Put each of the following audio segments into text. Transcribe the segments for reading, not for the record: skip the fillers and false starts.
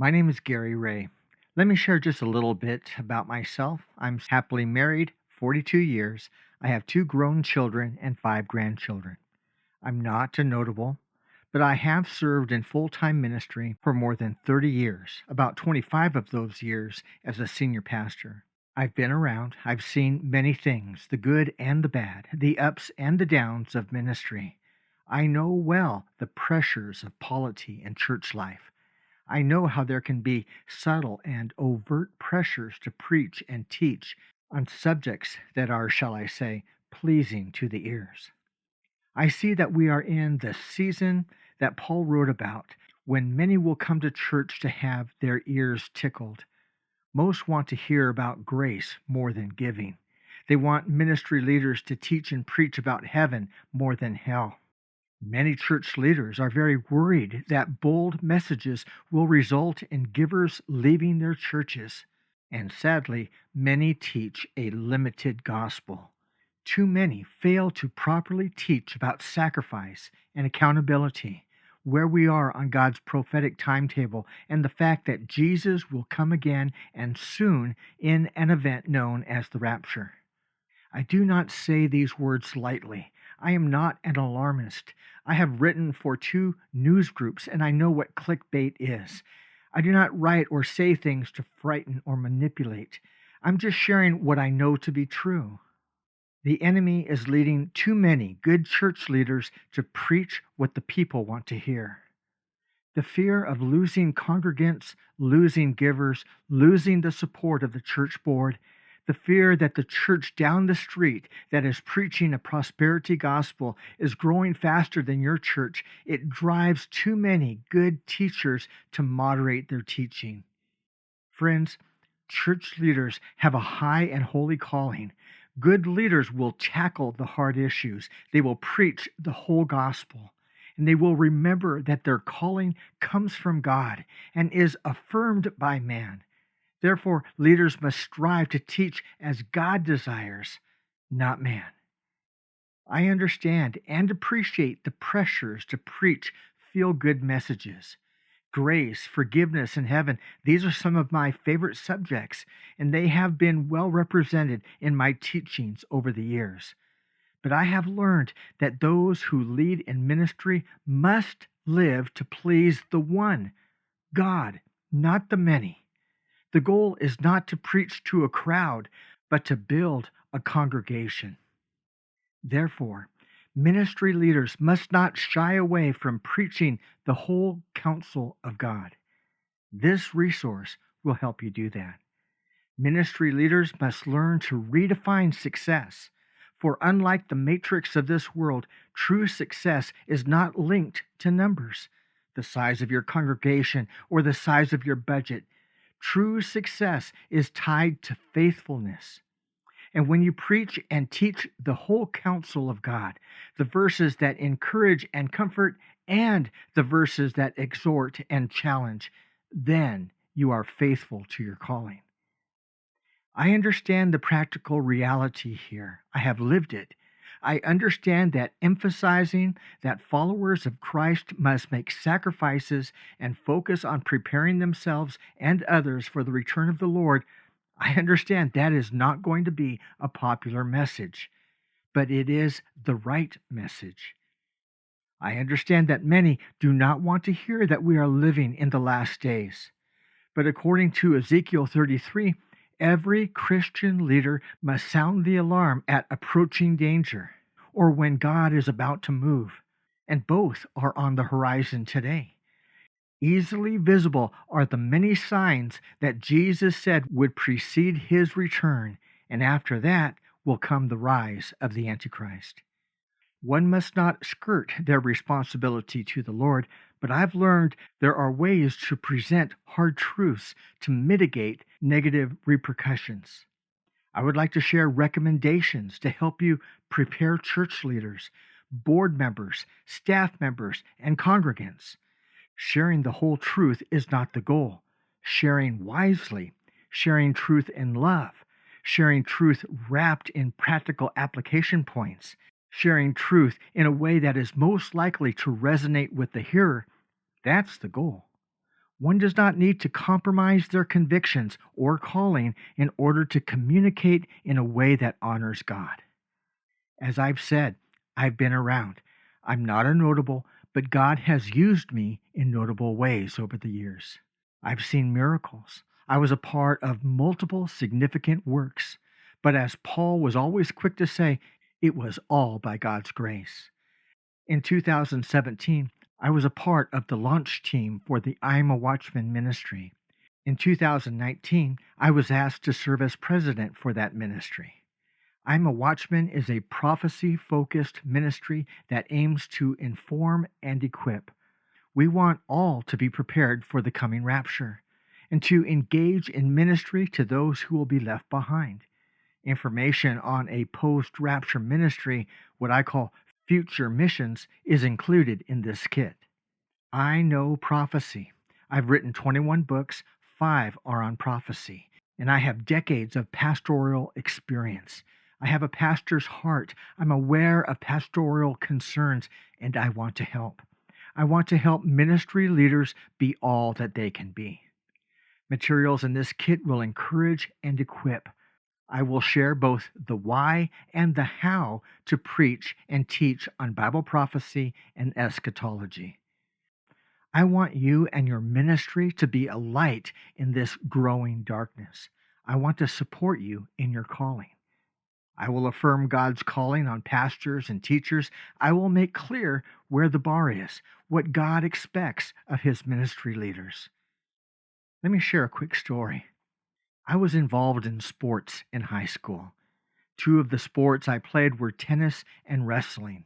My name is Gary Ray. Let me share just a little bit about myself. I'm happily married, 42 years. I have two grown children and five grandchildren. I'm not a notable, but I have served in full time ministry for more than 30 years, about 25 of those years as a senior pastor. I've been around, I've seen many things, the good and the bad, the ups and the downs of ministry. I know well the pressures of polity and church life. I know how there can be subtle and overt pressures to preach and teach on subjects that are, shall I say, pleasing to the ears. I see that we are in the season that Paul wrote about when many will come to church to have their ears tickled. Most want to hear about grace more than giving. They want ministry leaders to teach and preach about heaven more than hell. Many church leaders are very worried that bold messages will result in givers leaving their churches. And sadly, many teach a limited gospel. Too many fail to properly teach about sacrifice and accountability, where we are on God's prophetic timetable, and the fact that Jesus will come again and soon in an event known as the rapture. I do not say these words lightly. I am not an alarmist. I have written for two news groups and I know what clickbait is. I do not write or say things to frighten or manipulate. I'm just sharing what I know to be true. The enemy is leading too many good church leaders to preach what the people want to hear. The fear of losing congregants, losing givers, losing the support of the church board, the fear that the church down the street that is preaching a prosperity gospel is growing faster than your church, it drives too many good teachers to moderate their teaching. Friends, church leaders have a high and holy calling. Good leaders will tackle the hard issues. They will preach the whole gospel. And they will remember that their calling comes from God and is affirmed by man. Therefore, leaders must strive to teach as God desires, not man. I understand and appreciate the pressures to preach feel good messages. Grace, forgiveness, and heaven, these are some of my favorite subjects, and they have been well represented in my teachings over the years. But I have learned that those who lead in ministry must live to please the one, God, not the many. The goal is not to preach to a crowd, but to build a congregation. Therefore, ministry leaders must not shy away from preaching the whole counsel of God. This resource will help you do that. Ministry leaders must learn to redefine success. For unlike the matrix of this world, true success is not linked to numbers, the size of your congregation, or the size of your budget. True success is tied to faithfulness. And when you preach and teach the whole counsel of God, the verses that encourage and comfort, and the verses that exhort and challenge, then you are faithful to your calling. I understand the practical reality here. I have lived it. I understand that emphasizing that followers of Christ must make sacrifices and focus on preparing themselves and others for the return of the Lord. I understand that is not going to be a popular message, but it is the right message. I understand that many do not want to hear that we are living in the last days. But according to Ezekiel 33, every Christian leader must sound the alarm at approaching danger or when God is about to move, and both are on the horizon today. Easily visible are the many signs that Jesus said would precede his return, and after that will come the rise of the Antichrist. One must not skirt their responsibility to the Lord, but I've learned there are ways to present hard truths to mitigate negative repercussions. I would like to share recommendations to help you prepare church leaders, board members, staff members, and congregants. Sharing the whole truth is not the goal. Sharing wisely, sharing truth in love, sharing truth wrapped in practical application points, sharing truth in a way that is most likely to resonate with the hearer, that's the goal. One does not need to compromise their convictions or calling in order to communicate in a way that honors God. As I've said, I've been around. I'm not a notable, but God has used me in notable ways over the years. I've seen miracles. I was a part of multiple significant works. But as Paul was always quick to say, it was all by God's grace. In 2017, I was a part of the launch team for the I'm a Watchman ministry. In 2019, I was asked to serve as president for that ministry. I'm a Watchman is a prophecy focused ministry that aims to inform and equip. We want all to be prepared for the coming rapture and to engage in ministry to those who will be left behind. Information on a post rapture ministry, what I call future missions, is included in this kit. I know prophecy. I've written 21 books, 5 are on prophecy, and I have decades of pastoral experience. I have a pastor's heart. I'm aware of pastoral concerns, and I want to help. I want to help ministry leaders be all that they can be. Materials in this kit will encourage and equip. I will share both the why and the how to preach and teach on Bible prophecy and eschatology. I want you and your ministry to be a light in this growing darkness. I want to support you in your calling. I will affirm God's calling on pastors and teachers. I will make clear where the bar is, what God expects of his ministry leaders. Let me share a quick story. I was involved in sports in high school. 2 of the sports I played were tennis and wrestling.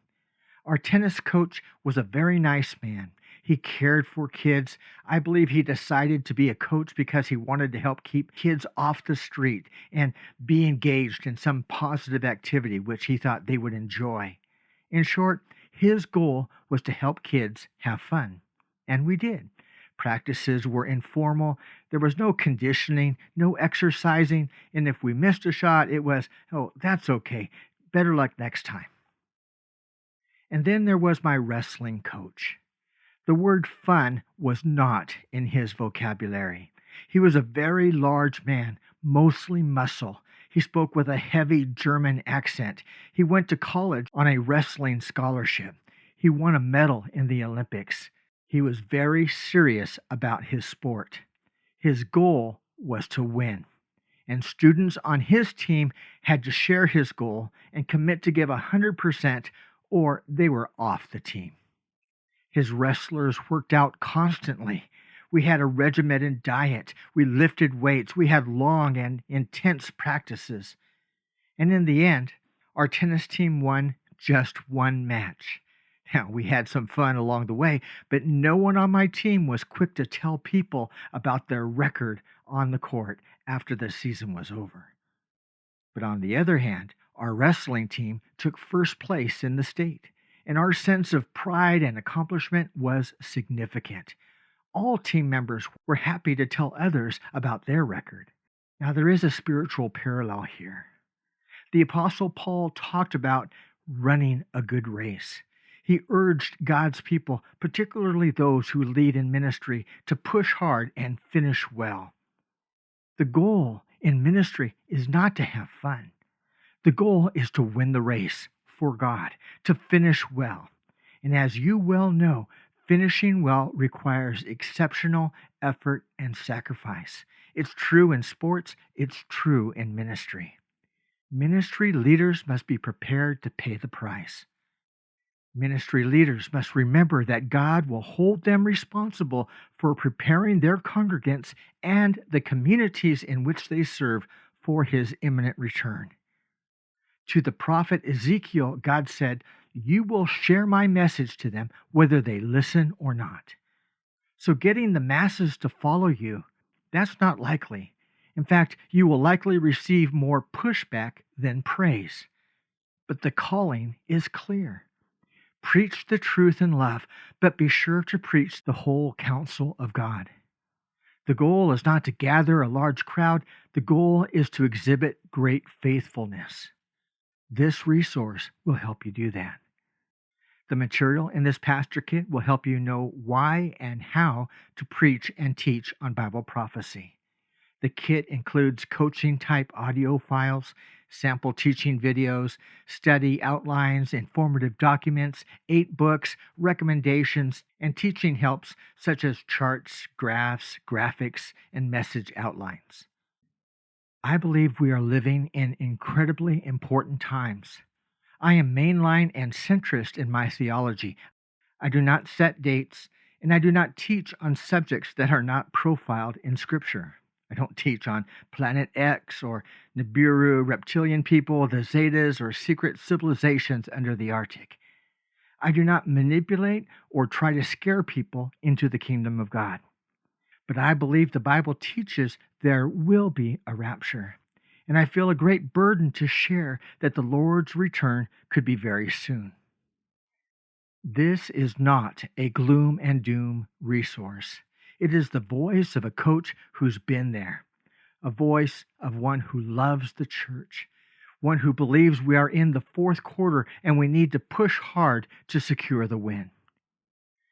Our tennis coach was a very nice man. He cared for kids. I believe he decided to be a coach because he wanted to help keep kids off the street and be engaged in some positive activity which he thought they would enjoy. In short, his goal was to help kids have fun. And we did. Practices were informal. There was no conditioning, no exercising. And if we missed a shot, it was, oh, that's okay. Better luck next time. And then there was my wrestling coach. The word fun was not in his vocabulary. He was a very large man, mostly muscle. He spoke with a heavy German accent. He went to college on a wrestling scholarship. He won a medal in the Olympics. He was very serious about his sport. His goal was to win. And students on his team had to share his goal and commit to give 100%, or they were off the team. His wrestlers worked out constantly. We had a regimented diet. We lifted weights. We had long and intense practices. And in the end, our tennis team won just 1 match. Now, we had some fun along the way, but no one on my team was quick to tell people about their record on the court after the season was over. But on the other hand, our wrestling team took first place in the state, and our sense of pride and accomplishment was significant. All team members were happy to tell others about their record. Now, there is a spiritual parallel here. The Apostle Paul talked about running a good race. He urged God's people, particularly those who lead in ministry, to push hard and finish well. The goal in ministry is not to have fun. The goal is to win the race for God, to finish well. And as you well know, finishing well requires exceptional effort and sacrifice. It's true in sports, it's true in ministry. Ministry leaders must be prepared to pay the price. Ministry leaders must remember that God will hold them responsible for preparing their congregants and the communities in which they serve for his imminent return. To the prophet Ezekiel, God said, "You will share my message to them whether they listen or not." So getting the masses to follow you, that's not likely. In fact, you will likely receive more pushback than praise. But the calling is clear. Preach the truth in love, but be sure to preach the whole counsel of God. The goal is not to gather a large crowd. The goal is to exhibit great faithfulness. This resource will help you do that. The material in this pastor kit will help you know why and how to preach and teach on Bible prophecy. The kit includes coaching type audio files, sample teaching videos, study outlines, informative documents, 8 books, recommendations, and teaching helps such as charts, graphs, graphics, and message outlines. I believe we are living in incredibly important times. I am mainline and centrist in my theology. I do not set dates, and I do not teach on subjects that are not profiled in Scripture. I don't teach on Planet X or Nibiru, reptilian people, the Zetas, or secret civilizations under the Arctic. I do not manipulate or try to scare people into the kingdom of God. But I believe the Bible teaches there will be a rapture. And I feel a great burden to share that the Lord's return could be very soon. This is not a gloom and doom resource. It is the voice of a coach who's been there, a voice of one who loves the church, one who believes we are in the fourth quarter and we need to push hard to secure the win.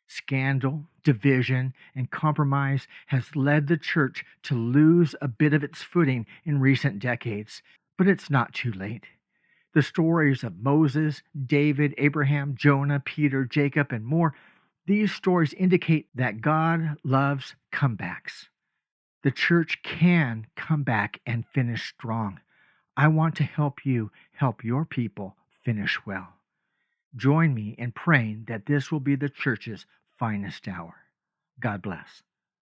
Scandal, division, and compromise has led the church to lose a bit of its footing in recent decades, but it's not too late. The stories of Moses, David, Abraham, Jonah, Peter, Jacob, and more, these stories indicate that God loves comebacks. The church can come back and finish strong. I want to help you help your people finish well. Join me in praying that this will be the church's finest hour. God bless.